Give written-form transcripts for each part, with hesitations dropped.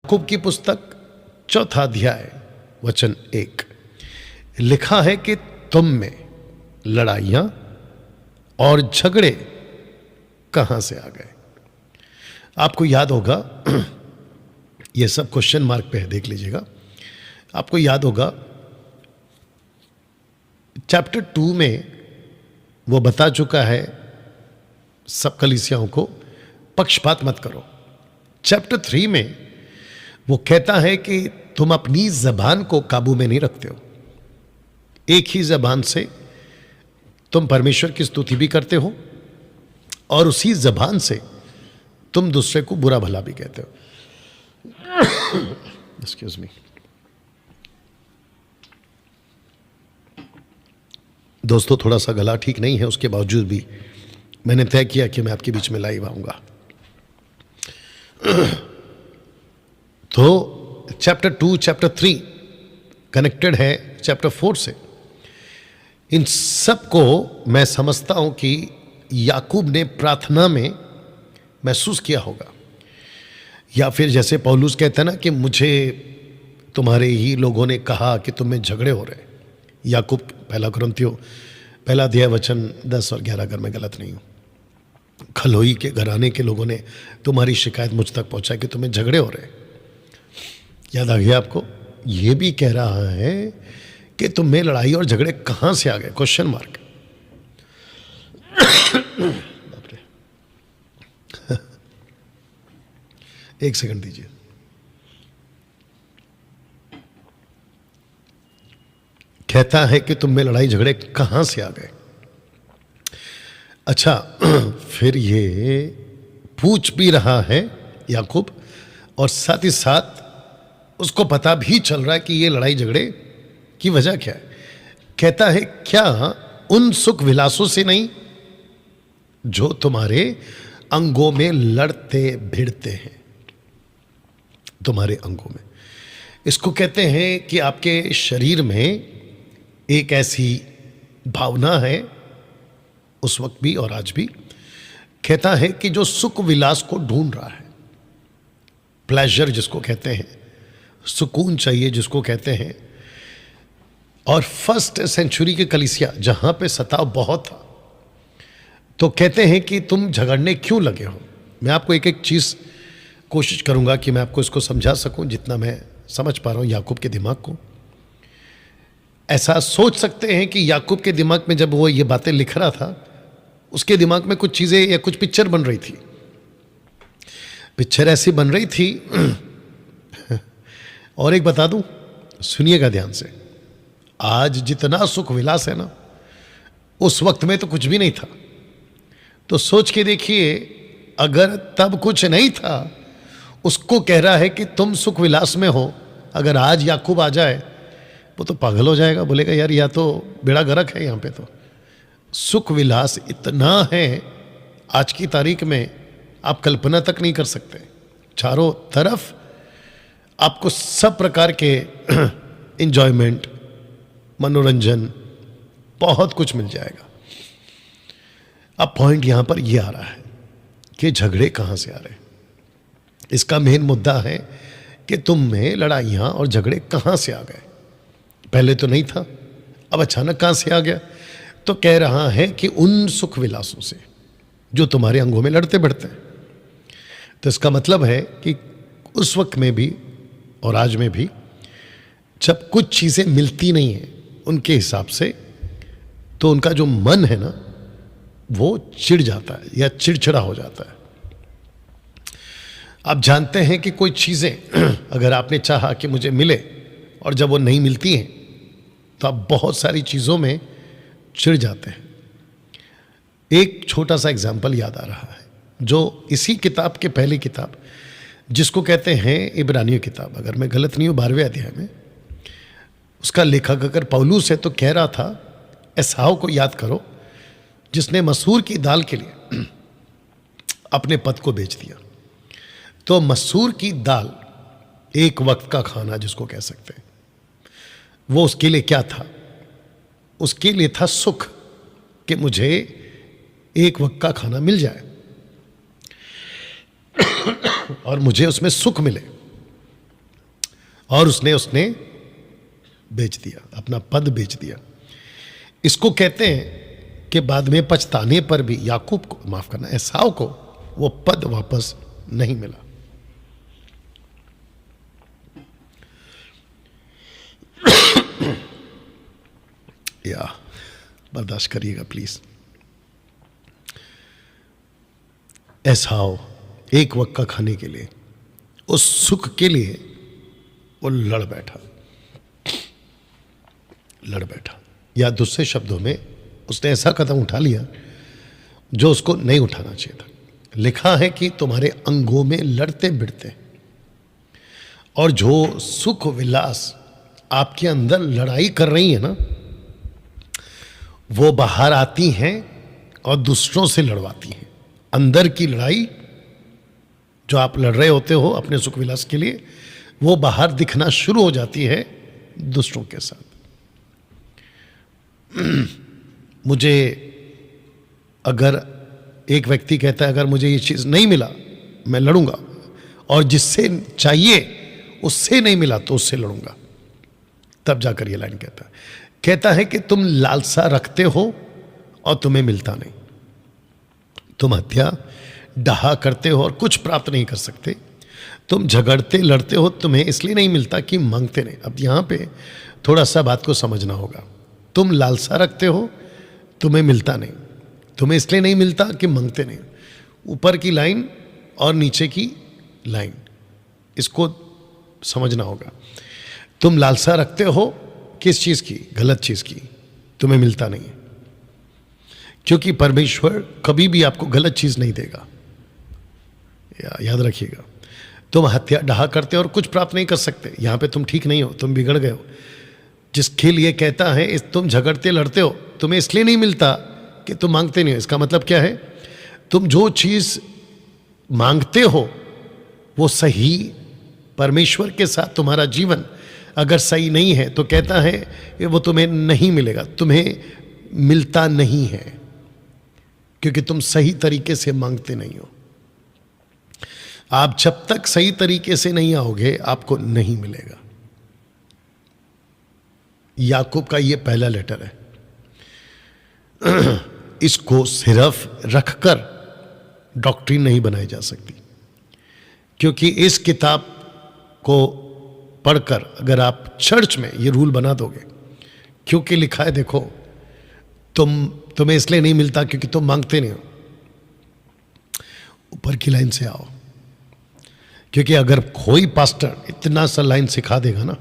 याकूब की पुस्तक 4 अध्याय वचन 1 लिखा है कि तुम में लड़ाइयां और झगड़े कहां से आ गए। आपको याद होगा, यह सब क्वेश्चन मार्क पे है, देख लीजिएगा। आपको याद होगा चैप्टर 2 में वो बता चुका है सब कलीसियाओं को, पक्षपात मत करो। चैप्टर 3 में वो कहता है कि तुम अपनी जबान को काबू में नहीं रखते हो। एक ही जबान से तुम परमेश्वर की स्तुति भी करते हो और उसी जबान से तुम दूसरे को बुरा भला भी कहते हो। एक्सक्यूज मी दोस्तों, थोड़ा सा गला ठीक नहीं है, उसके बावजूद भी मैंने तय किया कि मैं आपके बीच में लाइव आऊंगा। तो चैप्टर 2 चैप्टर 3 कनेक्टेड है चैप्टर 4 से। इन सब को मैं समझता हूं कि याकूब ने प्रार्थना में महसूस किया होगा, या फिर जैसे पौलुस कहते हैं ना कि मुझे तुम्हारे ही लोगों ने कहा कि तुम में झगड़े हो रहे। याकूब 1 कुरिन्थियों 1 अध्याय वचन 10 और 11, अगर मैं गलत नहीं हूं। खलोई के घराने के लोगों ने तुम्हारी शिकायत मुझ तक पहुंचा कि तुम्हें झगड़े हो रहे। याद आ गया आपको? यह भी कह रहा है कि तुम में लड़ाई और झगड़े कहां से आ गए, क्वेश्चन मार्क। एक सेकंड दीजिए। कहता है कि तुम में लड़ाई झगड़े कहां से आ गए। अच्छा, फिर ये पूछ भी रहा है याकूब, और साथ ही साथ उसको पता भी चल रहा है कि ये लड़ाई झगड़े की वजह क्या है। कहता है, क्या उन सुख विलासों से नहीं जो तुम्हारे अंगों में लड़ते भिड़ते हैं। तुम्हारे अंगों में, इसको कहते हैं कि आपके शरीर में एक ऐसी भावना है, उस वक्त भी और आज भी। कहता है कि जो सुख विलास को ढूंढ रहा है, प्लेजर जिसको कहते हैं, सुकून चाहिए जिसको कहते हैं। और फर्स्ट सेंचुरी के कलीसिया जहां पे सताव बहुत था, तो कहते हैं कि तुम झगड़ने क्यों लगे हो। मैं आपको एक एक चीज कोशिश करूंगा कि मैं आपको इसको समझा सकूं जितना मैं समझ पा रहा हूं याकूब के दिमाग को। ऐसा सोच सकते हैं कि याकूब के दिमाग में जब वो ये बातें लिख रहा था, उसके दिमाग में कुछ चीजें या कुछ पिक्चर बन रही थी। पिक्चर ऐसी बन रही थी और एक बता दूं, सुनिएगा ध्यान से। आज जितना सुख विलास है ना, उस वक्त में तो कुछ भी नहीं था। तो सोच के देखिए, अगर तब कुछ नहीं था, उसको कह रहा है कि तुम सुख विलास में हो। अगर आज याकूब आ जाए, वो तो पागल हो जाएगा, बोलेगा यार या तो बेड़ा गर्क है यहाँ पे। तो सुख विलास इतना है आज की तारीख में, आप कल्पना तक नहीं कर सकते। चारों तरफ आपको सब प्रकार के एंजॉयमेंट, मनोरंजन, बहुत कुछ मिल जाएगा। अब पॉइंट यहां पर यह आ रहा है कि झगड़े कहां से आ रहे हैं। इसका मेन मुद्दा है कि तुम में लड़ाइयां और झगड़े कहां से आ गए। पहले तो नहीं था, अब अचानक कहां से आ गया। तो कह रहा है कि उन सुख विलासों से जो तुम्हारे अंगों में लड़ते बढ़ते हैं। तो इसका मतलब है कि उस वक्त में भी और आज में भी जब कुछ चीजें मिलती नहीं है उनके हिसाब से, तो उनका जो मन है ना, वो चिढ़ जाता है या चिड़चिड़ा हो जाता है। आप जानते हैं कि कोई चीजें अगर आपने चाहा कि मुझे मिले, और जब वो नहीं मिलती हैं, तो आप बहुत सारी चीजों में चिढ़ जाते हैं। एक छोटा सा एग्जाम्पल याद आ रहा है, जो इसी किताब के पहली किताब जिसको कहते हैं इब्रानियों किताब, अगर मैं गलत नहीं हूं 12वें अध्याय में, उसका लेखक अगर पौलुस है, तो कह रहा था एसाव को याद करो जिसने मसूर की दाल के लिए अपने पद को बेच दिया। तो मसूर की दाल एक वक्त का खाना जिसको कह सकते हैं, वो उसके लिए क्या था? उसके लिए था सुख, कि मुझे एक वक्त का खाना मिल जाए और मुझे उसमें सुख मिले। और उसने बेच दिया, अपना पद बेच दिया। इसको कहते हैं कि बाद में पछताने पर भी याकूब को, माफ करना, एसाव को वो पद वापस नहीं मिला। या बर्दाश्त करिएगा प्लीज। एसाव एक वक्त का खाने के लिए, उस सुख के लिए वो लड़ बैठा। या दूसरे शब्दों में उसने ऐसा कदम उठा लिया जो उसको नहीं उठाना चाहिए था। लिखा है कि तुम्हारे अंगों में लड़ते भिड़ते, और जो सुख विलास आपके अंदर लड़ाई कर रही है ना, वो बाहर आती हैं और दूसरों से लड़वाती हैं। अंदर की लड़ाई जो आप लड़ रहे होते हो अपने सुख विलास के लिए, वो बाहर दिखना शुरू हो जाती है दूसरों के साथ। मुझे अगर एक व्यक्ति कहता है अगर मुझे ये चीज़ नहीं मिला मैं लड़ूंगा, और जिससे चाहिए उससे नहीं मिला तो उससे लड़ूंगा, तब जाकर ये लाइन कहता है कि तुम लालसा रखते हो और तुम्हें मिलता नहीं, तुम हत्या डहा करते हो और कुछ प्राप्त नहीं कर सकते, तुम झगड़ते लड़ते हो, तुम्हें इसलिए नहीं मिलता कि मांगते नहीं। अब यहाँ पे थोड़ा सा बात को समझना होगा। तुम लालसा रखते हो, तुम्हें मिलता नहीं, तुम्हें इसलिए नहीं मिलता कि मांगते नहीं। ऊपर की लाइन और नीचे की लाइन, इसको समझना होगा। तुम लालसा रखते हो किस चीज़ की? गलत चीज़ की, तुम्हें मिलता नहीं, क्योंकि परमेश्वर कभी भी आपको गलत चीज़ नहीं देगा, याद रखिएगा। तुम हत्या डहा करते हो और कुछ प्राप्त नहीं कर सकते। यहाँ पे तुम ठीक नहीं हो, तुम बिगड़ गए हो। जिसके लिए कहता है तुम झगड़ते लड़ते हो, तुम्हें इसलिए नहीं मिलता कि तुम मांगते नहीं हो। इसका मतलब क्या है? तुम जो चीज़ मांगते हो वो सही, परमेश्वर के साथ तुम्हारा जीवन अगर सही नहीं है तो कहता है कि वो तुम्हें नहीं मिलेगा, तुम्हें मिलता नहीं है, क्योंकि तुम सही तरीके से मांगते नहीं हो। आप जब तक सही तरीके से नहीं आओगे आपको नहीं मिलेगा। याकूब का ये पहला लेटर है। इसको सिर्फ रखकर डॉक्ट्रिन नहीं बनाई जा सकती, क्योंकि इस किताब को पढ़कर अगर आप चर्च में ये रूल बना दोगे, क्योंकि लिखा है देखो तुम्हें इसलिए नहीं मिलता क्योंकि तुम मांगते नहीं हो, ऊपर की लाइन से आओ। क्योंकि अगर कोई पास्टर इतना सा लाइन सिखा देगा ना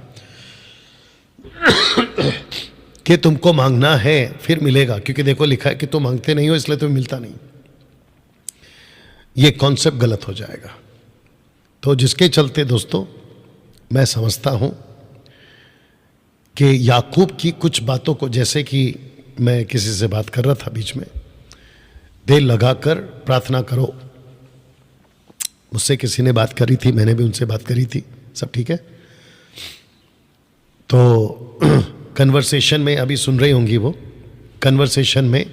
कि तुमको मांगना है फिर मिलेगा, क्योंकि देखो लिखा है कि तुम मांगते नहीं हो इसलिए तुम्हें मिलता नहीं, ये कॉन्सेप्ट गलत हो जाएगा। तो जिसके चलते दोस्तों मैं समझता हूं कि याकूब की कुछ बातों को, जैसे कि मैं किसी से बात कर रहा था बीच में, दिल लगाकर प्रार्थना करो। मुझसे किसी ने बात करी थी, मैंने भी उनसे बात करी थी, सब ठीक है। तो कन्वर्सेशन में अभी सुन रही होंगी वो, कन्वर्सेशन में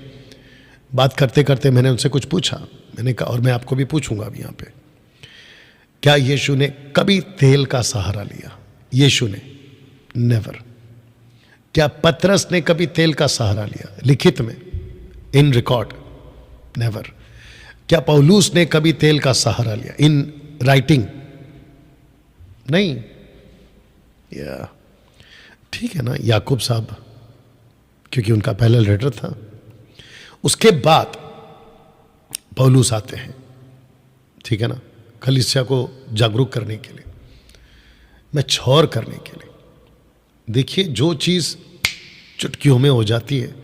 बात करते करते मैंने उनसे कुछ पूछा। मैंने कहा, और मैं आपको भी पूछूंगा अब यहाँ पे, क्या यीशु ने कभी तेल का सहारा लिया? यीशु ने नेवर। क्या पतरस ने कभी तेल का सहारा लिया लिखित में, इन रिकॉर्ड? नेवर। क्या पौलुस ने कभी तेल का सहारा लिया इन राइटिंग? नहीं। या ठीक है ना, याकूब साहब, क्योंकि उनका पहला लेटर था। उसके बाद पौलुस आते हैं, ठीक है ना, कलीसिया को जागरूक करने के लिए, मैच्योर करने के लिए। देखिए, जो चीज़ चुटकियों में हो जाती है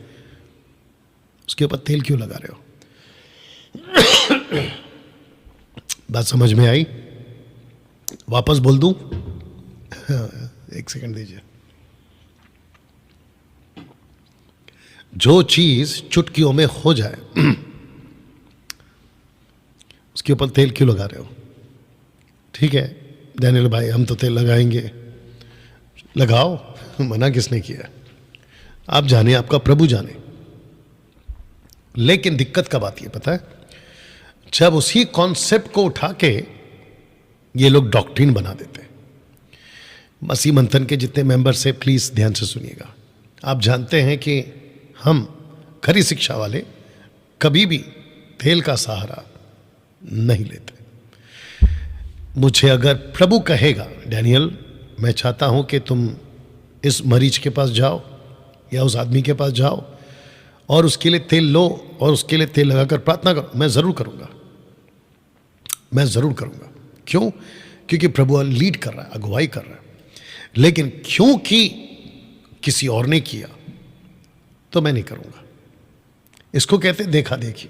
उसके ऊपर तेल क्यों लगा रहे हो? बात समझ में आई? वापस बोल दूं? एक सेकंड दीजिए। जो चीज चुटकियों में हो जाए उसके ऊपर तेल क्यों लगा रहे हो? ठीक है डैनियल भाई, हम तो तेल लगाएंगे, लगाओ, मना किसने किया? आप जाने, आपका प्रभु जाने। लेकिन दिक्कत कब आती है पता है? जब उसी कॉन्सेप्ट को उठा के ये लोग डॉक्ट्रिन बना देते हैं मसीह मंथन के जितने मेंबर्स हैं प्लीज़ ध्यान से सुनिएगा। आप जानते हैं कि हम खरी शिक्षा वाले कभी भी तेल का सहारा नहीं लेते। मुझे अगर प्रभु कहेगा डैनियल मैं चाहता हूं कि तुम इस मरीज के पास जाओ या उस आदमी के पास जाओ और उसके लिए तेल लो और उसके लिए तेल लगाकर प्रार्थना करो, मैं ज़रूर करूंगा, मैं ज़रूर करूंगा। क्यों? क्योंकि प्रभु लीड कर रहा है, अगुवाई कर रहा है। लेकिन क्योंकि किसी और ने किया तो मैं नहीं करूंगा। इसको कहते देखा देखी।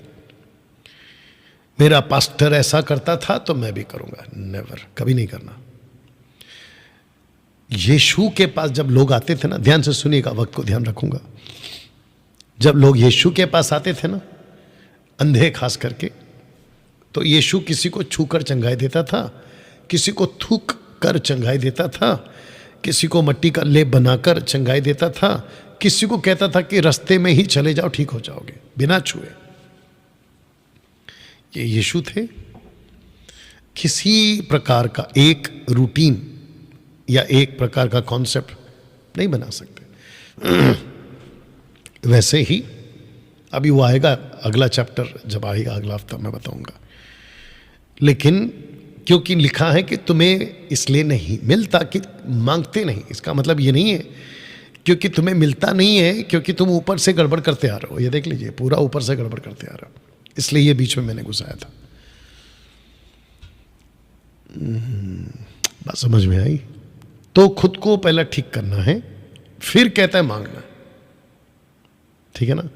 मेरा पास्टर ऐसा करता था तो मैं भी करूंगा, नेवर, कभी नहीं करना। यीशु के पास जब लोग आते थे ना, ध्यान से सुनिएगा, वक्त को ध्यान रखूंगा। जब लोग यीशु के पास आते थे ना, अंधे खास करके, तो यीशु किसी को छूकर चंगाई देता था, किसी को थूक कर चंगाई देता था, किसी को मट्टी का लेप बनाकर चंगाई देता था, किसी को कहता था कि रास्ते में ही चले जाओ ठीक हो जाओगे बिना छुए। ये यीशु थे। किसी प्रकार का एक रूटीन या एक प्रकार का कॉन्सेप्ट नहीं बना सकते। वैसे ही अभी वो आएगा, अगला चैप्टर जब आएगा अगला हफ्ता मैं बताऊंगा। लेकिन क्योंकि लिखा है कि तुम्हें इसलिए नहीं मिलता कि मांगते नहीं, इसका मतलब ये नहीं है क्योंकि तुम्हें मिलता नहीं है क्योंकि तुम ऊपर से गड़बड़ करते आ रहे हो। ये देख लीजिए, पूरा ऊपर से गड़बड़ करते आ रहे हो, इसलिए ये बीच में मैंने घुसाया था। बात समझ में आई? तो खुद को पहले ठीक करना है, फिर कहता है मांगना। ठीक है ना?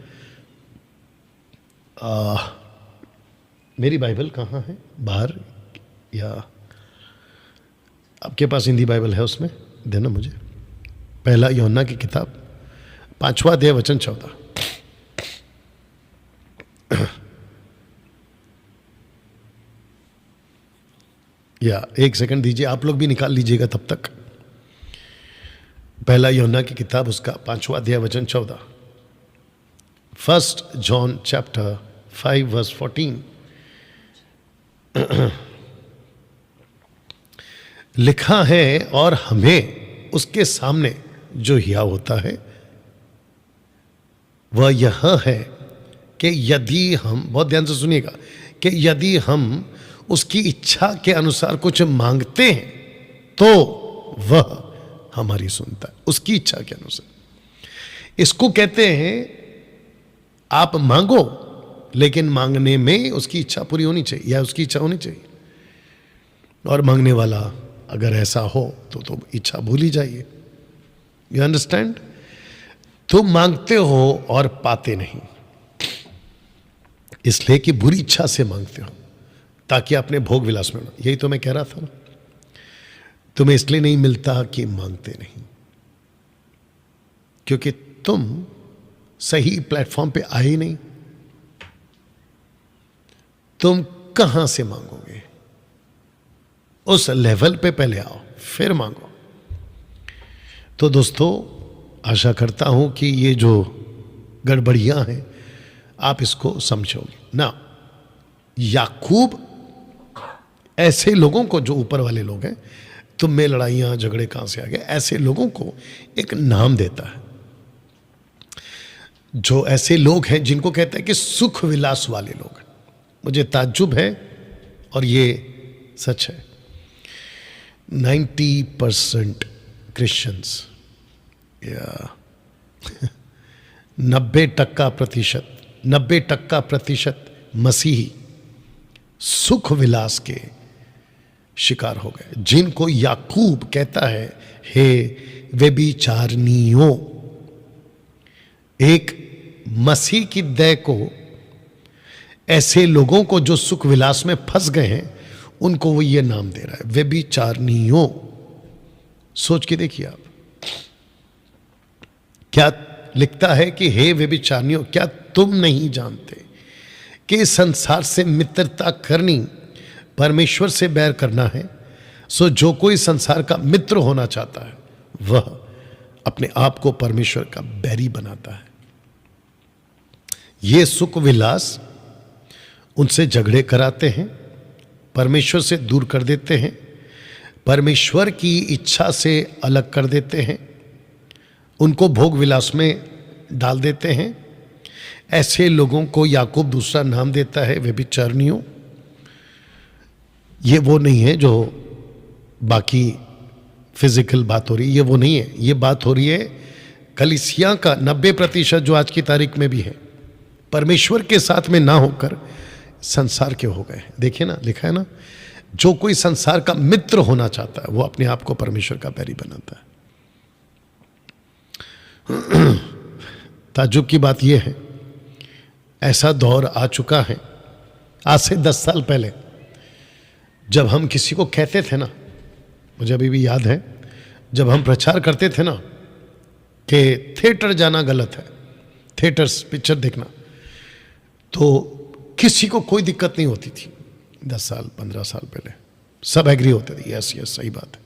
मेरी बाइबल कहाँ है? बाहर या आपके पास हिंदी बाइबल है? उसमें देना मुझे। पहला यूहन्ना की किताब 5वां अध्याय वचन 14। या एक सेकंड दीजिए, आप लोग भी निकाल लीजिएगा तब तक। पहला यूहन्ना की किताब उसका 5वां अध्याय वचन 14। 1 जॉन चैप्टर 5 वर्स 14 लिखा है, और हमें उसके सामने जो हिया होता है वह यह है कि यदि हम, बहुत ध्यान से सुनिएगा, कि यदि हम उसकी इच्छा के अनुसार कुछ मांगते हैं तो वह हमारी सुनता है, उसकी इच्छा के अनुसार। इसको कहते हैं आप मांगो, लेकिन मांगने में उसकी इच्छा पूरी होनी चाहिए या उसकी इच्छा होनी चाहिए। और मांगने वाला अगर ऐसा हो तो इच्छा भूल ही जाइए। You understand? तुम मांगते हो और पाते नहीं, इसलिए कि बुरी इच्छा से मांगते हो ताकि अपने भोग विलास में। यही तो मैं कह रहा था ना, तुम्हें इसलिए नहीं मिलता कि मांगते नहीं, क्योंकि तुम सही प्लेटफॉर्म पे आए ही नहीं। तुम कहां से मांगोगे? उस लेवल पे पहले आओ, फिर मांगो। तो दोस्तों, आशा करता हूं कि ये जो गड़बड़ियां हैं आप इसको समझोगे ना। याकूब ऐसे लोगों को, जो ऊपर वाले लोग हैं, तुम में लड़ाइयां झगड़े कहां से आ गए, ऐसे लोगों को एक नाम देता है। जो ऐसे लोग हैं जिनको कहते हैं कि सुख विलास वाले लोग। मुझे ताज्जुब है और ये सच है, 90% क्रिश्चियंस या 90% मसीही सुख विलास के शिकार हो गए, जिनको याकूब कहता है हे व्यभिचारिणियों। एक मसीह की दया को ऐसे लोगों को जो सुख विलास में फंस गए हैं, उनको वो ये नाम दे रहा है, व्यभिचारिणियों। सोच के देखिए आप, क्या लिखता है कि हे व्यभिचारिणियों, क्या तुम नहीं जानते कि इस संसार से मित्रता करनी परमेश्वर से बैर करना है? सो जो कोई संसार का मित्र होना चाहता है वह अपने आप को परमेश्वर का बैरी बनाता है। ये सुख विलास उनसे झगड़े कराते हैं, परमेश्वर से दूर कर देते हैं, परमेश्वर की इच्छा से अलग कर देते हैं, उनको भोग विलास में डाल देते हैं। ऐसे लोगों को याकूब दूसरा नाम देता है व्यभिचारिणियों। ये वो नहीं है जो बाकी फिजिकल बात हो रही है, ये वो नहीं है। ये बात हो रही है कलीसिया का 90% जो आज की तारीख में भी है परमेश्वर के साथ में ना होकर संसार के हो गए। देखिए ना, लिखा है ना, जो कोई संसार का मित्र होना चाहता है वो अपने आप को परमेश्वर का बैरी बनाता है। ताज्जुब की बात यह है, ऐसा दौर आ चुका है, आज से 10 साल पहले जब हम किसी को कहते थे ना, मुझे अभी भी याद है, जब हम प्रचार करते थे ना कि थिएटर जाना गलत है, थिएटर्स पिक्चर देखना, तो किसी को कोई दिक्कत नहीं होती थी। 10 साल 15 साल पहले सब एग्री होते थे, यस यस सही बात है।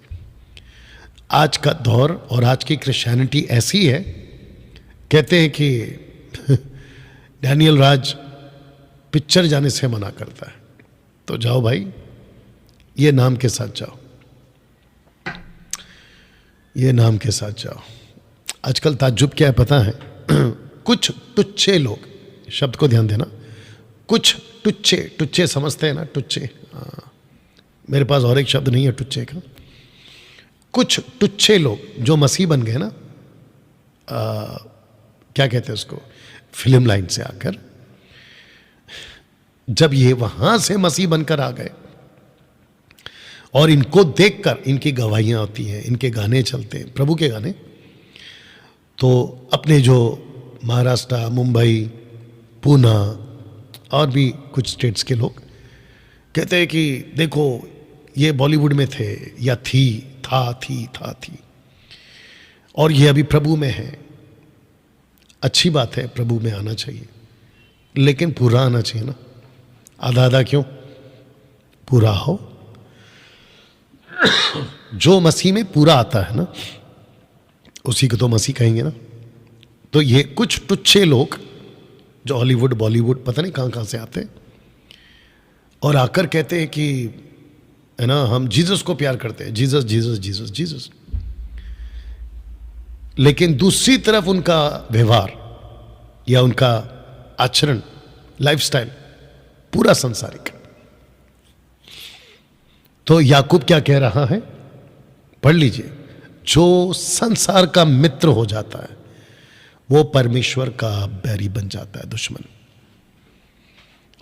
आज का दौर और आज की क्रिश्चियनिटी ऐसी है, कहते हैं कि डैनियल राज पिक्चर जाने से मना करता है, तो जाओ भाई, ये नाम के साथ जाओ, ये नाम के साथ जाओ। आजकल ताज्जुब क्या है पता है? कुछ टुच्चे लोग, शब्द को ध्यान देना, कुछ टुच्चे, टुच्चे समझते हैं ना, टुच्चे, हाँ, मेरे पास और एक शब्द नहीं है टुच्चे का। कुछ टुच्चे लोग जो मसीह बन गए ना, क्या कहते हैं उसको, फिल्म लाइन से आकर, जब ये वहां से मसीह बनकर आ गए और इनको देखकर इनकी गवाहियां होती हैं, इनके गाने चलते हैं, प्रभु के गाने, तो अपने जो महाराष्ट्र, मुंबई, पूना और भी कुछ स्टेट्स के लोग कहते हैं कि देखो ये बॉलीवुड में थे या थी, थी और ये अभी प्रभु में है। अच्छी बात है, प्रभु में आना चाहिए, लेकिन पूरा आना चाहिए ना, आधा आधा क्यों, पूरा हो। जो मसीह में पूरा आता है ना, उसी को तो मसीह कहेंगे ना। तो ये कुछ टुच्चे लोग जो हॉलीवुड, बॉलीवुड, पता नहीं कहाँ कहाँ से आते हैं और आकर कहते हैं कि है ना, हम जीसस को प्यार करते हैं, जीसस जीसस जीसस जीसस, लेकिन दूसरी तरफ उनका व्यवहार या उनका आचरण, लाइफस्टाइल पूरा सांसारिक। तो याकूब क्या कह रहा है, पढ़ लीजिए, जो संसार का मित्र हो जाता है वो परमेश्वर का बैरी बन जाता है, दुश्मन।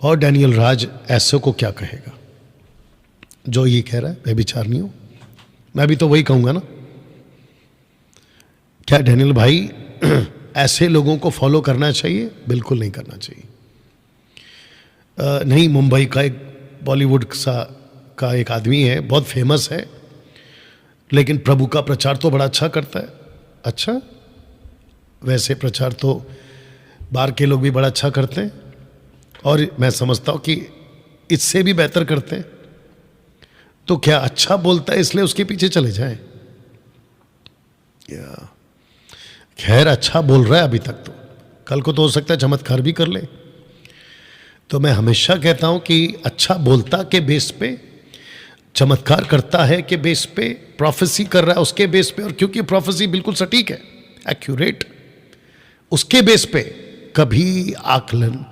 और डैनियल राज ऐसे को क्या कहेगा जो ये कह रहा है व्यभिचारिणियों? मैं भी तो वही कहूंगा ना। क्या डैनियल भाई ऐसे लोगों को फॉलो करना चाहिए? बिल्कुल नहीं करना चाहिए। नहीं, मुंबई का एक बॉलीवुड का एक आदमी है, बहुत फेमस है, लेकिन प्रभु का प्रचार तो बड़ा अच्छा करता है। अच्छा, वैसे प्रचार तो बाहर के लोग भी बड़ा अच्छा करते हैं और मैं समझता हूँ कि इससे भी बेहतर करते हैं। तो क्या अच्छा बोलता है इसलिए उसके पीछे चले जाएं? या खैर, अच्छा बोल रहा है अभी तक, तो कल को तो हो सकता है चमत्कार भी कर ले। तो मैं हमेशा कहता हूं कि अच्छा बोलता के बेस पे, चमत्कार करता है के बेस पे, प्रोफेसी कर रहा है उसके बेस पे, और क्योंकि प्रोफेसी बिल्कुल सटीक है, एक्यूरेट, उसके बेस पे कभी आकलन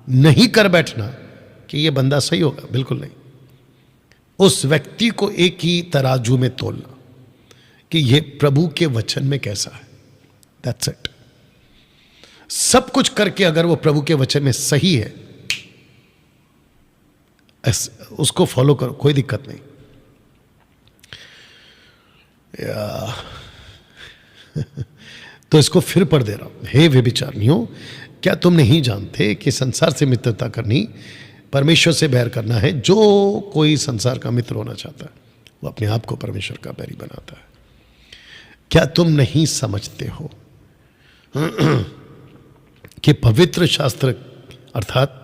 नहीं कर बैठना कि ये बंदा सही होगा, बिल्कुल नहीं। उस व्यक्ति को एक ही तराजू में तोलना कि ये प्रभु के वचन में कैसा है, दैट्स इट। सब कुछ करके अगर वो प्रभु के वचन में सही है, उसको फॉलो करो, कोई दिक्कत नहीं। तो इसको फिर पढ़ दे रहा हूं, हे व्यभिचारिणियों, क्या तुम नहीं जानते कि संसार से मित्रता करनी परमेश्वर से बैर करना है? जो कोई संसार का मित्र होना चाहता है वो अपने आप को परमेश्वर का बैरी बनाता है। क्या तुम नहीं समझते हो कि पवित्र शास्त्र, अर्थात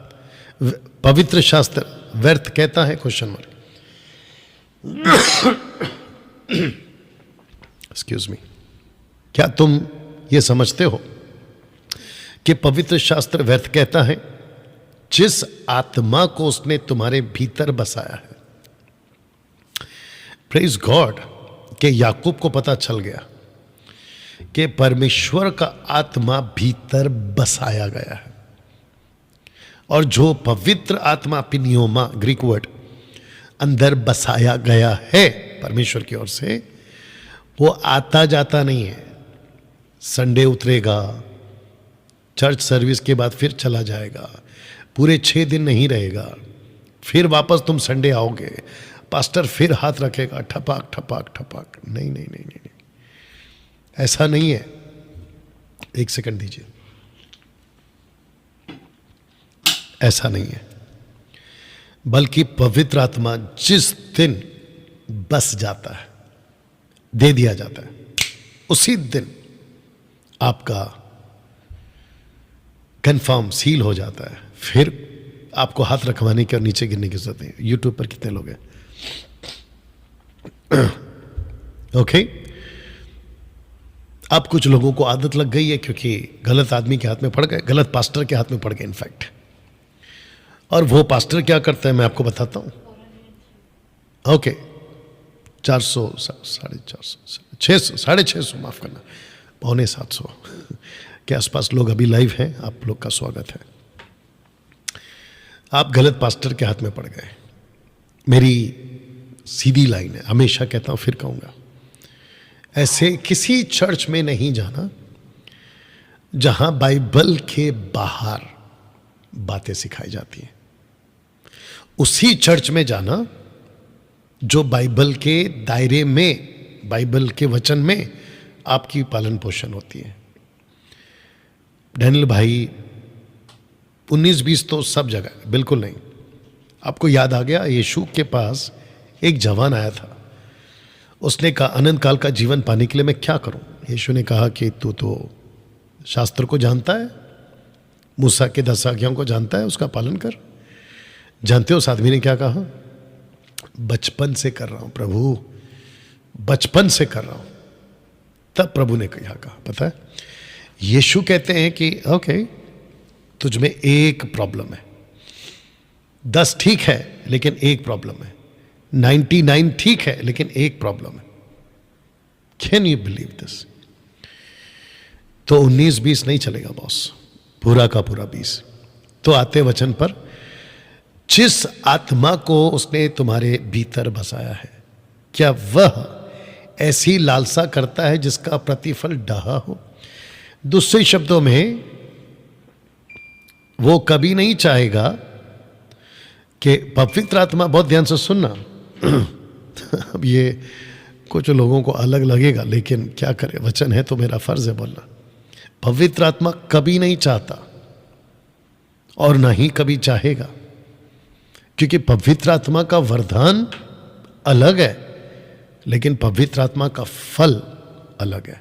पवित्र शास्त्र व्यर्थ कहता है? Question mark. Excuse me. क्या तुम ये समझते हो कि पवित्र शास्त्र व्यर्थ कहता है जिस आत्मा को उसने तुम्हारे भीतर बसाया है? प्रेज गॉड कि याकूब को पता चल गया कि परमेश्वर का आत्मा भीतर बसाया गया है, और जो पवित्र आत्मा पिनियोमा ग्रीक वर्ड अंदर बसाया गया है परमेश्वर की ओर से, वो आता जाता नहीं है। संडे उतरेगा, चर्च सर्विस के बाद फिर चला जाएगा, पूरे 6 दिन नहीं रहेगा, फिर वापस तुम संडे आओगे, पास्टर फिर हाथ रखेगा, ठपाक ठपाक ठपाक। नहीं नहीं नहीं नहीं, नहीं। ऐसा नहीं है। एक सेकंड दीजिए, ऐसा नहीं है। बल्कि पवित्र आत्मा जिस दिन बस जाता है, दे दिया जाता है, उसी दिन आपका कंफर्म सील हो जाता है। फिर आपको हाथ रखवाने की और नीचे गिरने की जरूरत नहीं। यूट्यूब पर कितने लोग हैं? ओके। अब कुछ लोगों को आदत लग गई है क्योंकि गलत आदमी के हाथ में पड़ गए, गलत पास्टर के हाथ में पड़ गए इनफैक्ट। और वो पास्टर क्या करता है मैं आपको बताता हूं। ओके, 400, 450, 600, 650, माफ करना, 650 के आसपास लोग अभी लाइव हैं। आप लोग का स्वागत है। आप गलत पास्टर के हाथ में पड़ गए। मेरी सीधी लाइन है, हमेशा कहता हूं, फिर कहूंगा, ऐसे किसी चर्च में नहीं जाना जहां बाइबल के बाहर बातें सिखाई जाती हैं। उसी चर्च में जाना जो बाइबल के दायरे में, बाइबल के वचन में आपकी पालन पोषण होती है। डैनियल भाई 19-20 तो सब जगह, बिल्कुल नहीं। आपको याद आ गया, यीशु के पास एक जवान आया था। उसने कहा अनंत काल का जीवन पाने के लिए मैं क्या करूं? यीशु ने कहा कि तू तो शास्त्र को जानता है, मूसा के 10 आज्ञाओं को जानता है, उसका पालन कर। जानते हो उस आदमी ने क्या कहा? बचपन से कर रहा हूं प्रभु, बचपन से कर रहा हूं। तब प्रभु ने कहा पता है, यीशु कहते हैं कि ओके, तुझ में एक प्रॉब्लम है। 10 ठीक है लेकिन एक प्रॉब्लम है, 99 ठीक है लेकिन एक प्रॉब्लम है। Can you believe this? तो 19-20 नहीं चलेगा बॉस, पूरा का पूरा 20। तो आते वचन पर, जिस आत्मा को उसने तुम्हारे भीतर बसाया है, क्या वह ऐसी लालसा करता है जिसका प्रतिफल डहा हो? दूसरे शब्दों में, वो कभी नहीं चाहेगा कि पवित्र आत्मा, बहुत ध्यान से सुनना, अब ये कुछ लोगों को अलग लगेगा लेकिन क्या करें, वचन है तो मेरा फर्ज है बोलना। पवित्र आत्मा कभी नहीं चाहता और ना ही कभी चाहेगा, क्योंकि पवित्र आत्मा का वरदान अलग है लेकिन पवित्र आत्मा का फल अलग है।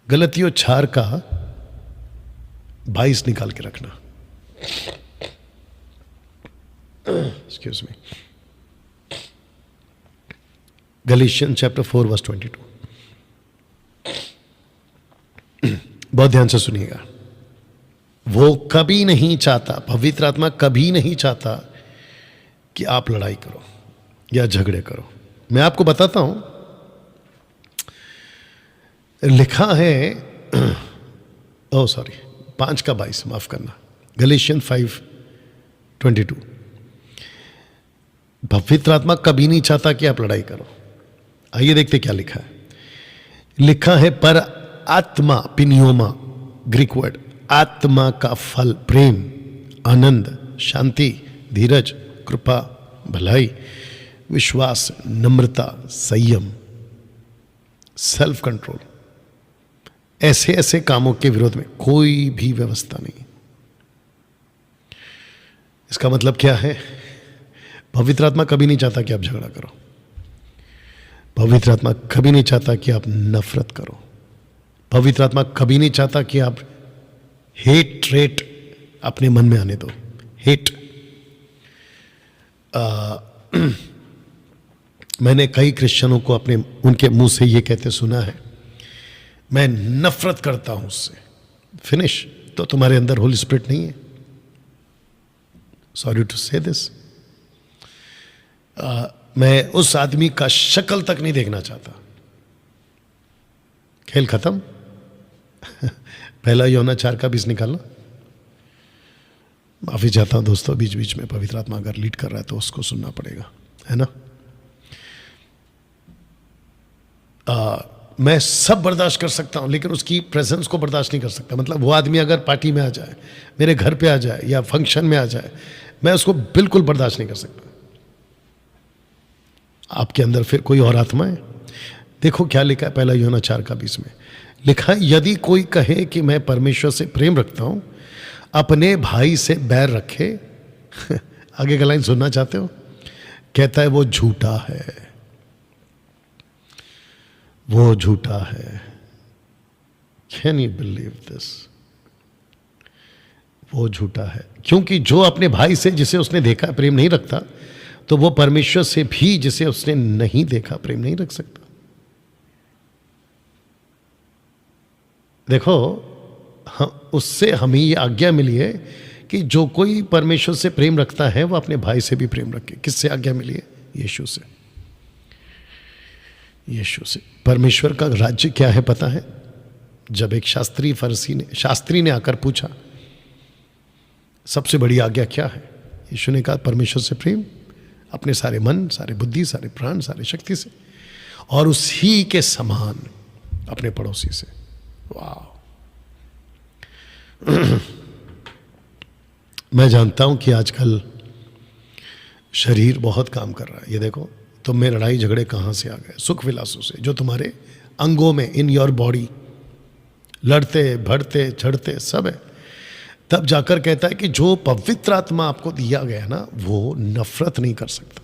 गलतियों 4 का 22 निकाल के रखना। Excuse me, Galatians chapter 4 verse 22। बहुत ध्यान से सुनिएगा। वो कभी नहीं चाहता, पवित्र आत्मा कभी नहीं चाहता कि आप लड़ाई करो या झगड़े करो। मैं आपको बताता हूं, लिखा है, ओ सॉरी, 5 का 22, माफ करना, गलीशियन 5:22। पवित्र आत्मा कभी नहीं चाहता कि आप लड़ाई करो। आइए देखते क्या लिखा है। लिखा है, पर आत्मा, पिनियोमा ग्रीक वर्ड, आत्मा का फल प्रेम, आनंद, शांति, धीरज, कृपा, भलाई, विश्वास, नम्रता, संयम, सेल्फ कंट्रोल, ऐसे ऐसे कामों के विरोध में कोई भी व्यवस्था नहीं। इसका मतलब क्या है? पवित्र आत्मा कभी नहीं चाहता कि आप झगड़ा करो। पवित्र आत्मा कभी नहीं चाहता कि आप नफरत करो। पवित्र आत्मा कभी नहीं चाहता कि आप हेट अपने मन में आने दो। हेट, मैंने कई क्रिश्चियनों को उनके मुंह से ये कहते सुना है, मैं नफरत करता हूं उससे। फिनिश। तो तुम्हारे अंदर होली स्पिरिट नहीं है। सॉरी टू से दिस। मैं उस आदमी का शक्ल तक नहीं देखना चाहता। खेल खत्म। पहला यौनाचार का बीज निकालना। माफी चाहता हूं दोस्तों, बीच बीच में पवित्र आत्मा अगर लीड कर रहा है तो उसको सुनना पड़ेगा, है ना। मैं सब बर्दाश्त कर सकता हूं लेकिन उसकी प्रेजेंस को बर्दाश्त नहीं कर सकता। मतलब वो आदमी अगर पार्टी में आ जाए, मेरे घर पे आ जाए या फंक्शन में आ जाए, मैं उसको बिल्कुल बर्दाश्त नहीं कर सकता। आपके अंदर फिर कोई और आत्मा है। देखो क्या लिखा है पहला यूहन्ना 4:20 में। लिखा है, यदि कोई कहे कि मैं परमेश्वर से प्रेम रखता हूं, अपने भाई से बैर रखे। आगे का लाइन सुनना चाहते हो? कहता है वो झूठा है, वो झूठा है। Can you believe this? वो झूठा है, क्योंकि जो अपने भाई से जिसे उसने देखा प्रेम नहीं रखता, तो वो परमेश्वर से भी जिसे उसने नहीं देखा प्रेम नहीं रख सकता। देखो, उससे हमें ये आज्ञा मिली है कि जो कोई परमेश्वर से प्रेम रखता है वो अपने भाई से भी प्रेम रखे। किससे आज्ञा मिली है? यीशु से। यीशु से। परमेश्वर का राज्य क्या है पता है? जब एक शास्त्री ने आकर पूछा सबसे बड़ी आज्ञा क्या है, यीशु ने कहा परमेश्वर से प्रेम, अपने सारे मन, सारे बुद्धि, सारे प्राण, सारे शक्ति से, और उसी के समान अपने पड़ोसी से। वाह। मैं जानता हूं कि आजकल शरीर बहुत काम कर रहा है। ये देखो, तुम में लड़ाई झगड़े कहां से आ गए? सुख विलासों से, जो तुम्हारे अंगों में, इन योर बॉडी, लड़ते भड़ते चढ़ते सब है। तब जाकर कहता है कि जो पवित्र आत्मा आपको दिया गया ना, वो नफरत नहीं कर सकता,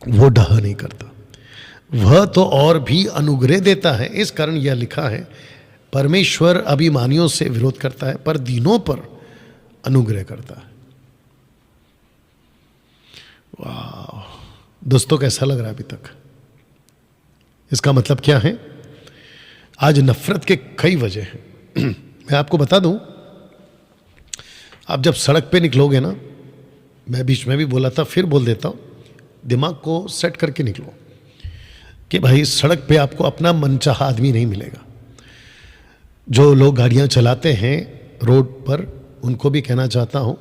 वो डह नहीं करता, वह तो और भी अनुग्रह देता है। इस कारण यह लिखा है, परमेश्वर अभिमानियों से विरोध करता है पर दीनों पर अनुग्रह करता है। वाह दोस्तों, कैसा लग रहा है अभी तक? इसका मतलब क्या है? आज नफरत के कई वजह हैं। मैं आपको बता दूं, आप जब सड़क पे निकलोगे ना, मैं बीच में भी बोला था, फिर बोल देता हूं, दिमाग को सेट करके निकलो कि भाई सड़क पे आपको अपना मनचाहा आदमी नहीं मिलेगा। जो लोग गाड़ियां चलाते हैं रोड पर, उनको भी कहना चाहता हूं,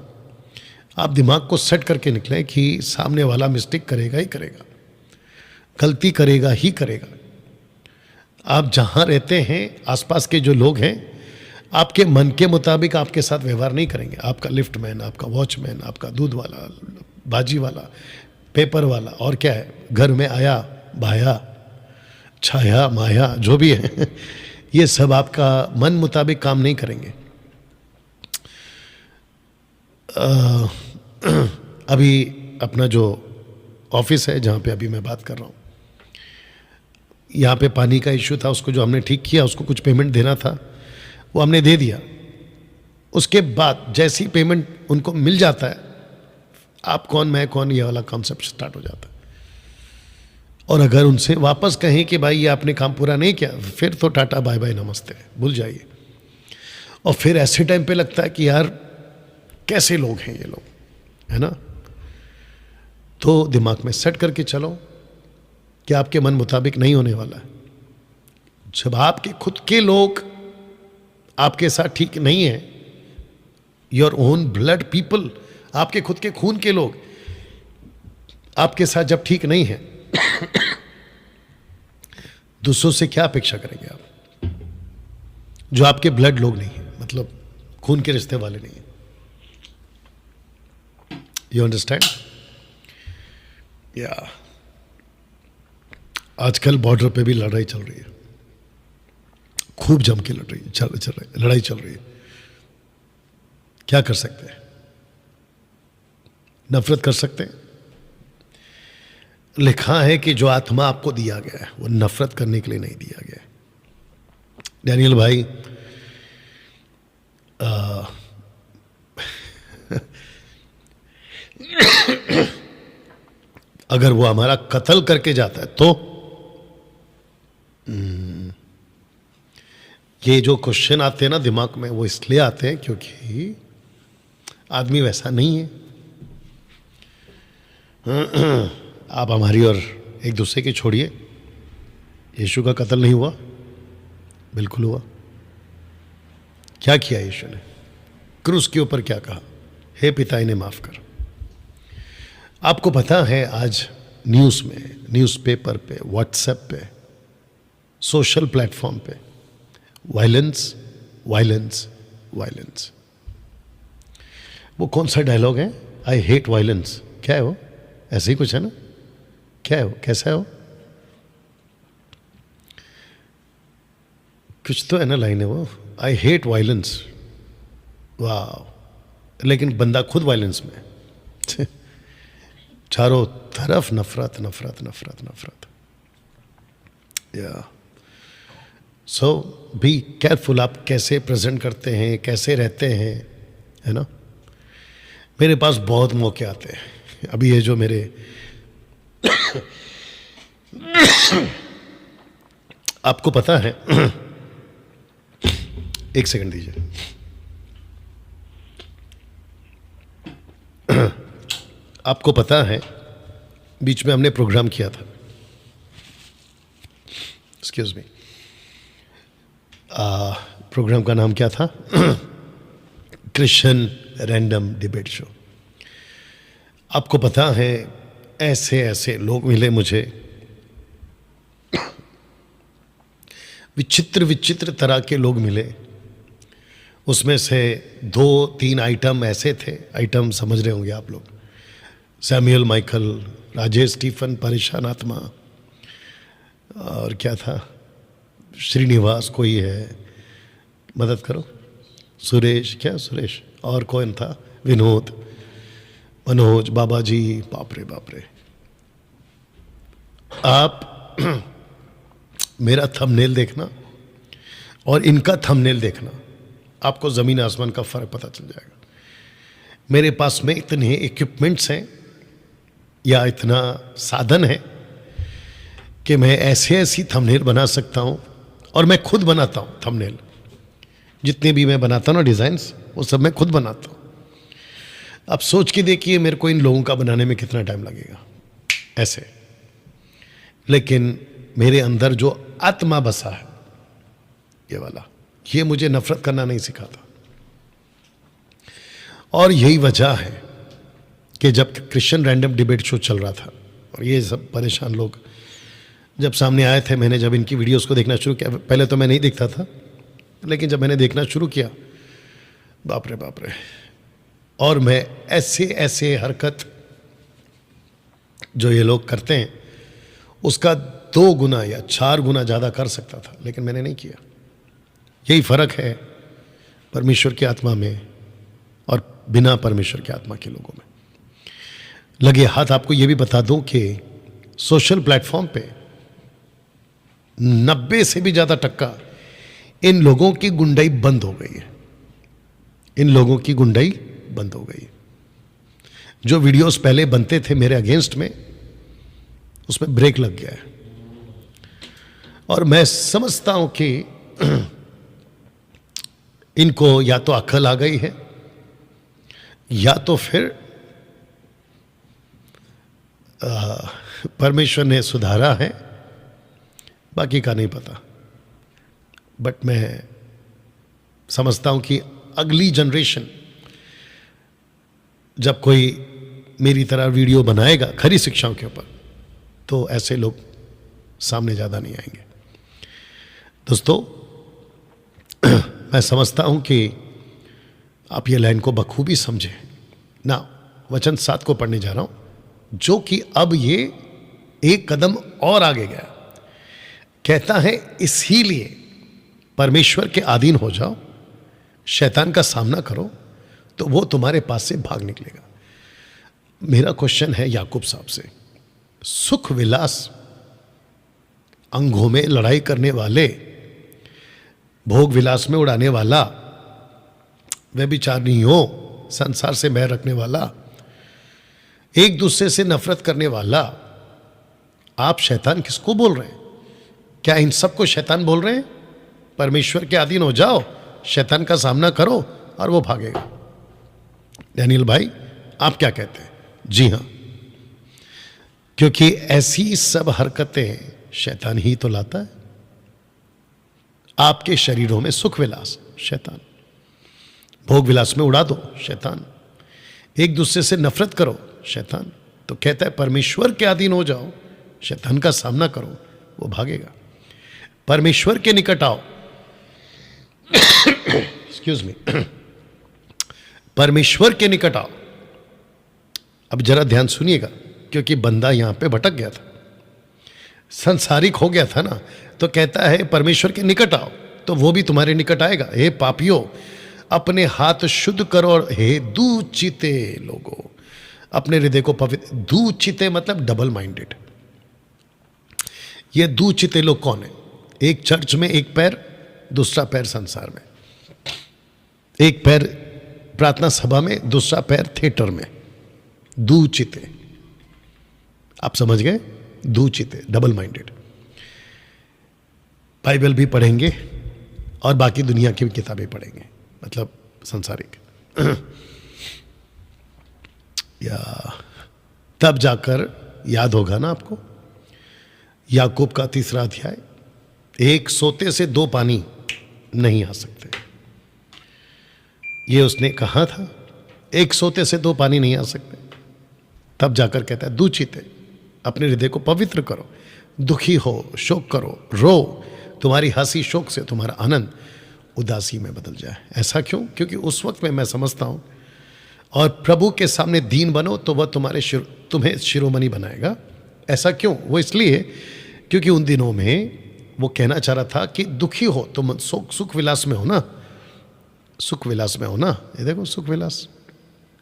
आप दिमाग को सेट करके निकलें कि सामने वाला मिस्टेक करेगा ही करेगा, गलती करेगा ही करेगा। आप जहां रहते हैं, आसपास के जो लोग हैं, आपके मन के मुताबिक आपके साथ व्यवहार नहीं करेंगे। आपका लिफ्टमैन, आपका वॉचमैन, आपका दूध वाला, भाजी वाला, पेपर वाला, और क्या है, घर में आया भाया, छाया माया, जो भी है, ये सब आपका मन मुताबिक काम नहीं करेंगे। अभी अपना जो ऑफिस है जहाँ पे अभी मैं बात कर रहा हूँ, यहाँ पे पानी का इश्यू था, उसको जो हमने ठीक किया, उसको कुछ पेमेंट देना था, वो हमने दे दिया। उसके बाद जैसी पेमेंट उनको मिल जाता है, आप कौन मैं कौन, ये वाला कॉन्सेप्ट स्टार्ट हो जाता है। और अगर उनसे वापस कहें कि भाई ये आपने काम पूरा नहीं किया, फिर तो टाटा बाय बाय नमस्ते, भूल जाइए। और फिर ऐसे टाइम पे लगता है कि यार कैसे लोग हैं ये लोग, है ना। तो दिमाग में सेट करके चलो कि आपके मन मुताबिक नहीं होने वाला है। जब आपके खुद के लोग आपके साथ ठीक नहीं है, योर ओन ब्लड पीपल, आपके खुद के खून के लोग आपके साथ जब ठीक नहीं है, दूसरों से क्या अपेक्षा करेंगे आप, जो आपके ब्लड लोग नहीं है, मतलब खून के रिश्ते वाले नहीं है। You understand? या आजकल बॉर्डर पे भी लड़ाई चल रही है, खूब जम के लड़ाई चल रही है। क्या कर सकते हैं? नफरत कर सकते हैं? लिखा है कि जो आत्मा आपको दिया गया है वो नफरत करने के लिए नहीं दिया गया है। डैनियल भाई, अगर वो हमारा कत्ल करके जाता है तो ये जो क्वेश्चन आते हैं ना दिमाग में, वो इसलिए आते हैं क्योंकि आदमी वैसा नहीं है। आप हमारी और एक दूसरे की छोड़िए, यीशु का कत्ल नहीं हुआ? बिल्कुल हुआ। क्या किया यीशु ने? क्रूस के ऊपर क्या कहा? हे पिता इन्हें माफ कर। आपको पता है आज न्यूज़ में, न्यूज़पेपर पे, व्हाट्सएप पे, सोशल प्लेटफॉर्म पे वायलेंस वायलेंस वायलेंस। वो कौन सा डायलॉग है? I hate violence. क्या है वो? ऐसे ही कुछ है ना? क्या है वो? कैसा है वो? कुछ तो है ना लाइन है वो, आई हेट वायलेंस। वाह, लेकिन बंदा खुद वायलेंस में है। चारों तरफ नफरत नफरत नफरत नफरत। या सो बी केयरफुल, आप कैसे प्रेजेंट करते हैं, कैसे रहते हैं, है ना? मेरे पास बहुत मौके आते हैं। अभी ये जो मेरे आपको पता है, एक सेकंड दीजिए। आपको पता है बीच में हमने प्रोग्राम किया था, एक्सक्यूज मी, प्रोग्राम का नाम क्या था? Christian random debate show. आपको पता है ऐसे ऐसे लोग मिले मुझे, विचित्र विचित्र तरह के लोग मिले। उसमें से 2-3 आइटम ऐसे थे, आइटम समझ रहे होंगे आप लोग, सैमुअल माइकल, राजेश स्टीफन, परेशान आत्मा, और क्या था, श्रीनिवास कोई है, मदद करो, सुरेश, क्या सुरेश, और कौन था, विनोद, मनोज, बाबा जी, बाप रे बाप रे। आप मेरा थंबनेल देखना और इनका थंबनेल देखना, आपको ज़मीन आसमान का फ़र्क पता चल जाएगा। मेरे पास में इतने इक्विपमेंट्स हैं या इतना साधन है कि मैं ऐसे ऐसी थंबनेल बना सकता हूँ, और मैं खुद बनाता हूँ थंबनेल। जितने भी मैं बनाता हूँ ना डिज़ाइंस, वो सब मैं खुद बनाता हूँ। अब सोच के देखिए मेरे को इन लोगों का बनाने में कितना टाइम लगेगा ऐसे। लेकिन मेरे अंदर जो आत्मा बसा है, ये वाला, ये मुझे नफरत करना नहीं सिखाता। और यही वजह है कि जब क्रिश्चियन रैंडम डिबेट शो चल रहा था और ये सब परेशान लोग जब सामने आए थे, मैंने जब इनकी वीडियोस को देखना शुरू किया, पहले तो मैं नहीं देखता था, लेकिन जब मैंने देखना शुरू किया, बाप रे बाप रे, और मैं ऐसे ऐसे हरकत जो ये लोग करते हैं उसका 2 गुना या 4 गुना ज़्यादा कर सकता था, लेकिन मैंने नहीं किया। यही फ़र्क है परमेश्वर की आत्मा में और बिना परमेश्वर की आत्मा के लोगों में। लगे हाथ आपको ये भी बता दूं कि सोशल प्लेटफॉर्म पे 90 से भी ज़्यादा टक्का इन लोगों की गुंडाई बंद हो गई है। इन लोगों की गुंडाई बंद हो गई। जो वीडियोस पहले बनते थे मेरे अगेंस्ट में, उसमें ब्रेक लग गया है। और मैं समझता हूं कि इनको या तो अक्ल आ गई है या तो फिर परमेश्वर ने सुधारा है, बाकी का नहीं पता। बट मैं समझता हूं कि अगली जनरेशन जब कोई मेरी तरह वीडियो बनाएगा खरी शिक्षाओं के ऊपर, तो ऐसे लोग सामने ज़्यादा नहीं आएंगे। दोस्तों, मैं समझता हूं कि आप ये लाइन को बखूबी समझें ना। वचन 7 को पढ़ने जा रहा हूं, जो कि अब ये एक कदम और आगे गया। कहता है, इसीलिए परमेश्वर के अधीन हो जाओ, शैतान का सामना करो, तो वो तुम्हारे पास से भाग निकलेगा। मेरा क्वेश्चन है याकूब साहब से, सुख विलास, अंगों में लड़ाई करने वाले, भोग विलास में उड़ाने वाला, व्यभिचारियों, संसार से बैर रखने वाला, एक दूसरे से नफरत करने वाला, आप शैतान किसको बोल रहे हैं? क्या इन सबको शैतान बोल रहे हैं? परमेश्वर के अधीन हो जाओ, शैतान का सामना करो और वो भागेगा। डैनियल भाई, आप क्या कहते हैं? जी हाँ, क्योंकि ऐसी सब हरकतें शैतान ही तो लाता है। आपके शरीरों में सुख विलास, शैतान। भोग विलास में उड़ा दो, शैतान। एक दूसरे से नफरत करो, शैतान। तो कहता है परमेश्वर के अधीन हो जाओ, शैतान का सामना करो, वो भागेगा। परमेश्वर के निकट आओ, एक्सक्यूज मी, परमेश्वर के निकट आओ। अब जरा ध्यान सुनिएगा, क्योंकि बंदा यहां पे भटक गया था, संसारिक हो गया था ना। तो कहता है परमेश्वर के निकट आओ, तो वो भी तुम्हारे निकट आएगा। हे पापियों, अपने हाथ शुद्ध करो, और हे दूचिते लोगों, अपने हृदय को पवित्र। दूचिते मतलब डबल माइंडेड। ये दूचिते लोग कौन है? एक चर्च में एक पैर, दूसरा पैर संसार में। एक पैर प्रार्थना सभा में, दूसरा पैर थिएटर में। दूचिते, आप समझ गए? दूचिते, डबल माइंडेड। बाइबल भी पढ़ेंगे और बाकी दुनिया की भी किताबें पढ़ेंगे, मतलब संसारिक। या तब जाकर याद होगा ना आपको, याकूब का 3रा अध्याय, एक सोते से 2 पानी नहीं आ सकते, ये उसने कहा था। एक सोते से 2 पानी नहीं आ सकते। तब जाकर कहता है दूचिते, अपने हृदय को पवित्र करो। दुखी हो, शोक करो, रो, तुम्हारी हंसी शोक से, तुम्हारा आनंद उदासी में बदल जाए। ऐसा क्यों? क्योंकि उस वक्त में मैं समझता हूं, और प्रभु के सामने दीन बनो तो वह तुम्हें शिरोमणि बनाएगा। ऐसा क्यों? वो इसलिए क्योंकि उन दिनों में वो कहना चाह रहा था कि दुखी हो तुम, सुख विलास में हो ना, सुख विलास में हो ना, ये देखो सुख विलास।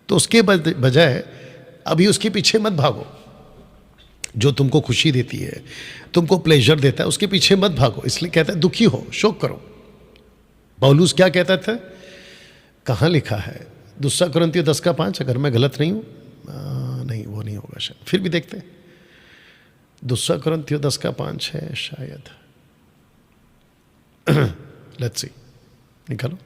तो उसके बजाय अभी उसके पीछे मत भागो। जो तुमको खुशी देती है, तुमको प्लेजर देता है, उसके पीछे मत भागो। इसलिए कहता है दुखी हो, शोक करो। पौलुस क्या कहता था? कहाँ लिखा है? 2 कुरिन्थियों 10:5, अगर मैं गलत नहीं हूँ। नहीं, वो नहीं होगा शायद, फिर भी देखते हैं। 2 कुरिन्थियों 10:5 है शायद। लेट्स सी, निकालो।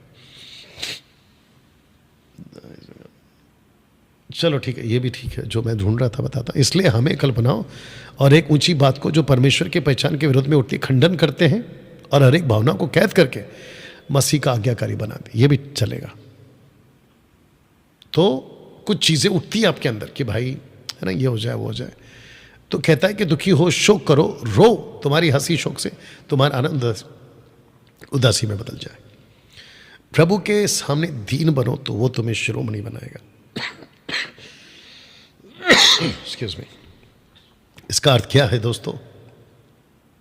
चलो ठीक है, ये भी ठीक है, जो मैं ढूंढ रहा था बताता। इसलिए हमें कल्पनाओं और एक ऊंची बात को जो परमेश्वर के पहचान के विरोध में उठती खंडन करते हैं, और हर एक भावना को कैद करके मसीह का आज्ञाकारी बनाते, ये भी चलेगा। तो कुछ चीजें उठती है आपके अंदर कि भाई है ना, ये हो जाए, वो हो जाए। तो कहता है कि दुखी हो, शोक करो, रो, तुम्हारी हंसी शोक से, तुम्हारा आनंद उदासी में बदल जाए। प्रभु के सामने दीन बनो तो वो तुम्हें शिरोमणि बनाएगा। Excuse me. इसका अर्थ क्या है दोस्तों?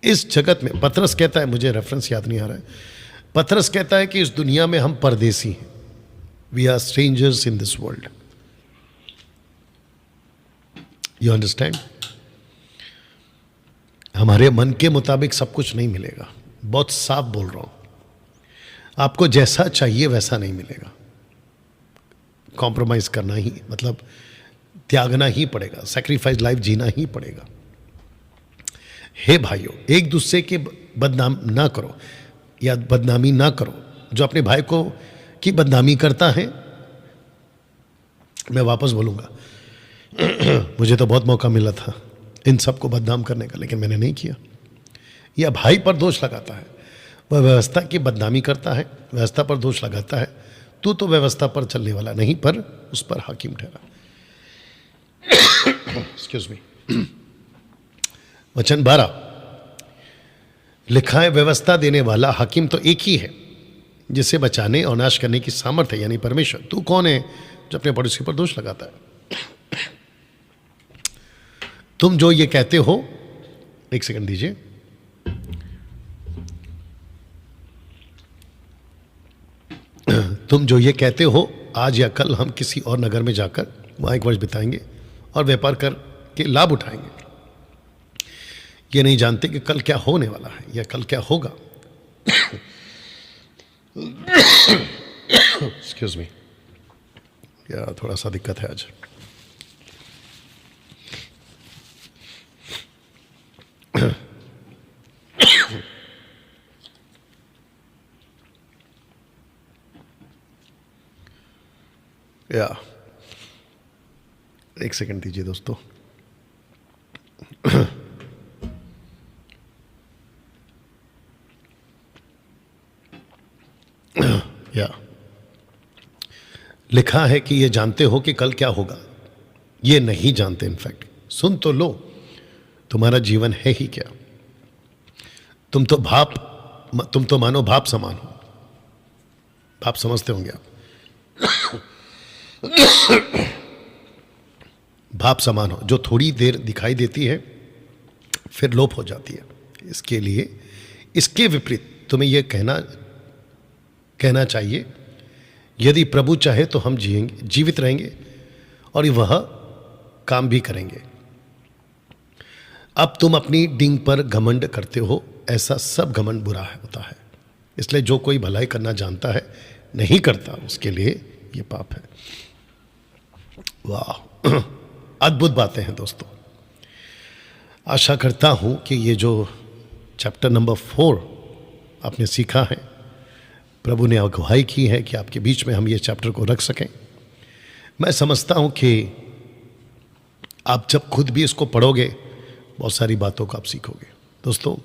इस जगत में पतरस कहता है, मुझे रेफरेंस याद नहीं आ रहा है, पतरस कहता है कि इस दुनिया में हम परदेसी हैं। We are strangers in this world. You understand? हमारे मन के मुताबिक सब कुछ नहीं मिलेगा। बहुत साफ बोल रहा हूं, आपको जैसा चाहिए वैसा नहीं मिलेगा। कॉम्प्रोमाइज करना ही, मतलब त्यागना ही पड़ेगा, सैक्रिफाइस लाइफ जीना ही पड़ेगा। हे भाइयों, एक दूसरे के बदनाम ना करो या बदनामी ना करो। जो अपने भाई को की बदनामी करता है, मैं वापस बोलूंगा, मुझे तो बहुत मौका मिला था इन सबको बदनाम करने का, लेकिन मैंने नहीं किया। या भाई पर दोष लगाता है, वह व्यवस्था की बदनामी करता है, व्यवस्था पर दोष लगाता है। तू तो व्यवस्था पर चलने वाला नहीं, पर उस पर हाकिम ठहरा। Excuse me. वचन 12 लिखा है, व्यवस्था देने वाला हाकिम तो एक ही है, जिसे बचाने और नाश करने की सामर्थ्य है, यानी परमेश्वर। तू कौन है जो अपने पड़ोसी पर दोष लगाता है? तुम जो ये कहते हो, एक सेकंड दीजिए। तुम जो ये कहते हो, आज या कल हम किसी और नगर में जाकर वहां एक वर्ष बिताएंगे और व्यापार करके लाभ उठाएंगे। ये नहीं जानते कि कल क्या होने वाला है या कल क्या होगा। एक्सक्यूज मी, या थोड़ा सा दिक्कत है आज। या एक सेकंड दीजिए दोस्तों। लिखा है कि ये जानते हो कि कल क्या होगा, ये नहीं जानते। इनफैक्ट सुन तो लो, तुम्हारा जीवन है ही क्या। तुम तो मानो भाप समान हो। भाप समझते होंगे आप। भाप समान हो, जो थोड़ी देर दिखाई देती है फिर लोप हो जाती है। इसके लिए इसके विपरीत तुम्हें यह कहना चाहिए, यदि प्रभु चाहे तो हम जिएंगे, जीवित रहेंगे और वह काम भी करेंगे। अब तुम अपनी डींग पर घमंड करते हो, ऐसा सब घमंड बुरा होता है। इसलिए जो कोई भलाई करना जानता है नहीं करता, उसके लिए ये पाप है। वाह, अद्भुत बातें हैं दोस्तों। आशा करता हूं कि ये जो चैप्टर नंबर 4 आपने सीखा है, प्रभु ने अगुवाई की है कि आपके बीच में हम ये चैप्टर को रख सकें। मैं समझता हूं कि आप जब खुद भी इसको पढ़ोगे बहुत सारी बातों को आप सीखोगे। दोस्तों,